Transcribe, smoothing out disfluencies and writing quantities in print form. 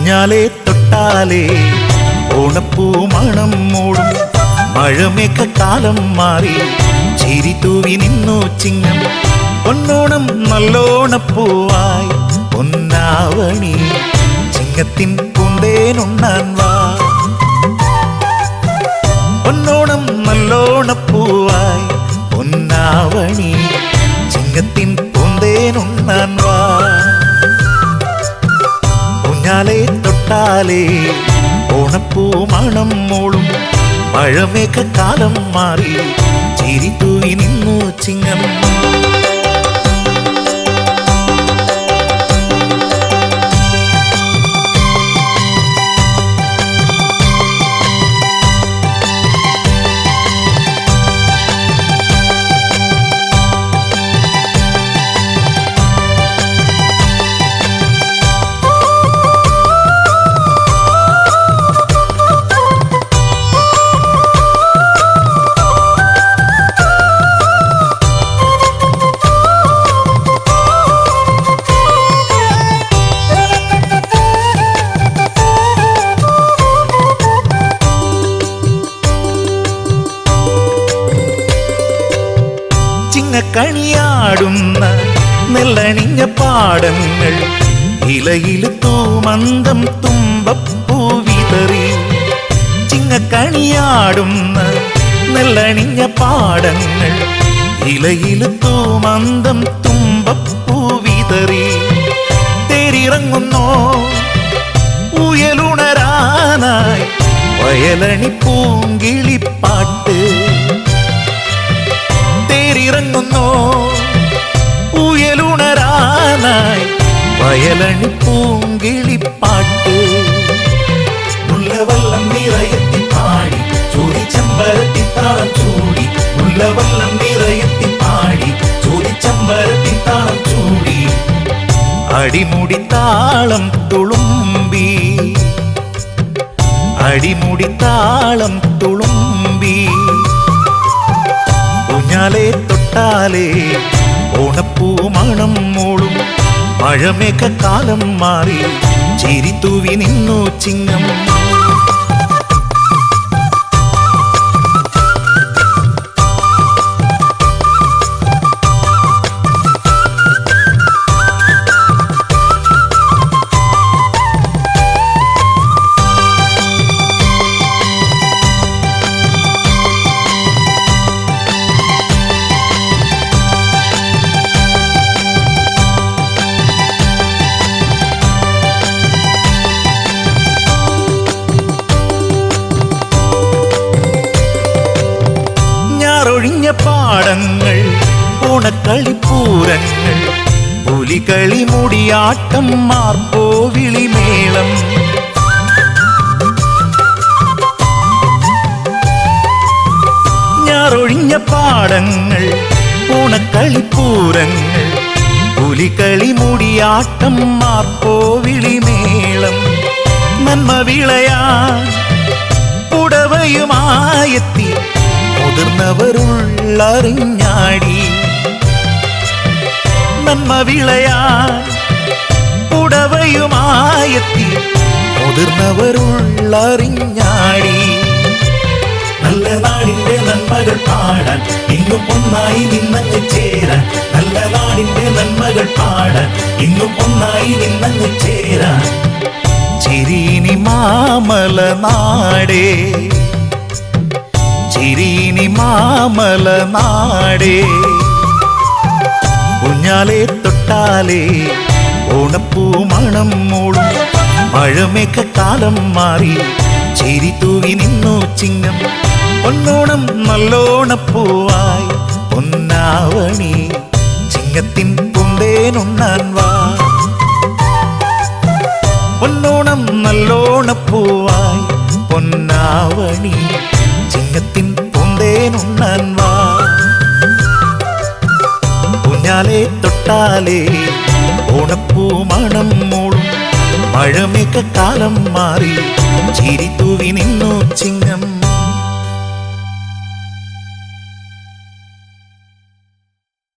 ഊഞ്ഞാലെ തൊട്ടാലേ ഓണപ്പൂ മണം മൂടും. മഴമേഘക്കാലം മാറി ചിരി തൂവി നിന്നു ചിങ്ങം. പൊന്നോണം നല്ലോണപ്പൂവായി പൊന്നാവണി ചിങ്ങത്തിൻ പൂന്തേനുണ്ണാൻ വാ. പൊന്നോണം നല്ലോണപ്പൂവായി പൊന്നാവണി ചിങ്ങത്തിൻ പൂന്തേനുണ്ണാൻ വാ. ഊഞ്ഞാലെ തൊട്ടാലേ ഓണപ്പൂ മണം മൂളും. മഴമേഘക്കാലം മാറി ചിരി തൂവി നിന്നു ചിങ്ങം. കണിയാടുന്ന നെല്ലണിഞ്ഞ പാടങ്ങൾ ഇലയിൽ തൂമന്തം തുമ്പപ്പൂ വിതറി. ചിങ്ങക്കണിയാടുന്ന നെല്ലണിഞ്ഞ പാടങ്ങൾ ഇലയിൽ തൂമന്തം തുമ്പപ്പൂ വിതറി. തേരിറങ്ങുന്നോ ഉയലുണരാനായി വയലണി പൂങ്കിളിപ്പാട്ട്. തേരിറങ്ങുന്നോ ഉയലുണരാനായി വയലണി പൂങ്കിളിപ്പാട്ട്. മുല്ലവല്ലം നിറയത്തി പാടി ചോദിച്ചമ്പരത്തി താളം ചൂടി. മുല്ലവല്ലം നിറയത്തി പാടി ചോദിച്ചമ്പരത്തി താളം ചൂടി. അടിമുടി താളം തുളുമ്പി അടിമുടി താളം തുളുമ്പി. ഊഞ്ഞാലെ തൊട്ടാലേ ഓണപ്പൂ മണം മൂളും. മഴമേഘക്കാലം മാറി ചിരി തൂവി നിന്നു ചിങ്ങം. ഒഴിഞ്ഞ പാടങ്ങൾ ഓണക്കളിപ്പൂരങ്ങൾ പുലികളി മുടിയാട്ടം മാർപ്പോവിളിമേളം. ഞാറൊഴിഞ്ഞ പാടങ്ങൾ ഓണക്കളിപ്പൂരങ്ങൾ പുലികളി മുടിയാട്ടം മാർപ്പോവിളിമേളം. നന്മ വിളയാൻ പുടവയുമായെത്തി മുതിർന്നവരുള്ളറിഞ്ഞാടി. നന്മ വിളയാൻ പുടവയുമായെത്തി മുതിർന്നവരുള്ളറിഞ്ഞാടി. നല്ല നാടിന്റെ നന്മകൾ പാടാൻ ഇന്നും ഒന്നായി നിന്നങ്ങ് ചേരാൻ. നല്ല നാടിന്റെ നന്മകൾ പാടാൻ ഇന്നും ഒന്നായി നിന്നങ്ങ് ചേരാൻ. ചിരീനി മാമല നാടേ ചിരീനി മാമല നാടേ. ഊഞ്ഞാലെ തൊട്ടാലേ ഓണപ്പൂ മണം മൂളും. മഴമേഘക്കാലം മാറി ചിരി തൂവി നിന്നു ചിങ്ങം. പൊന്നോണം നല്ലോണപ്പൂവായി പൊന്നാവണി ചിങ്ങത്തിൻ പൂന്തേനുണ്ണാൻ വാ. പൊന്നോണം നല്ലോണപ്പൂവായി പൊന്നാവണി ചിങ്ങത്തിൻ പൂന്തേനുണ്ണാൻ വാ. ഊഞ്ഞാലെ തൊട്ടാലേ ഓണപ്പൂ മണം മൂളും. മഴമേഘക്കാലം മാറി ചിരി തൂവി നിന്നു ചിങ്ങം.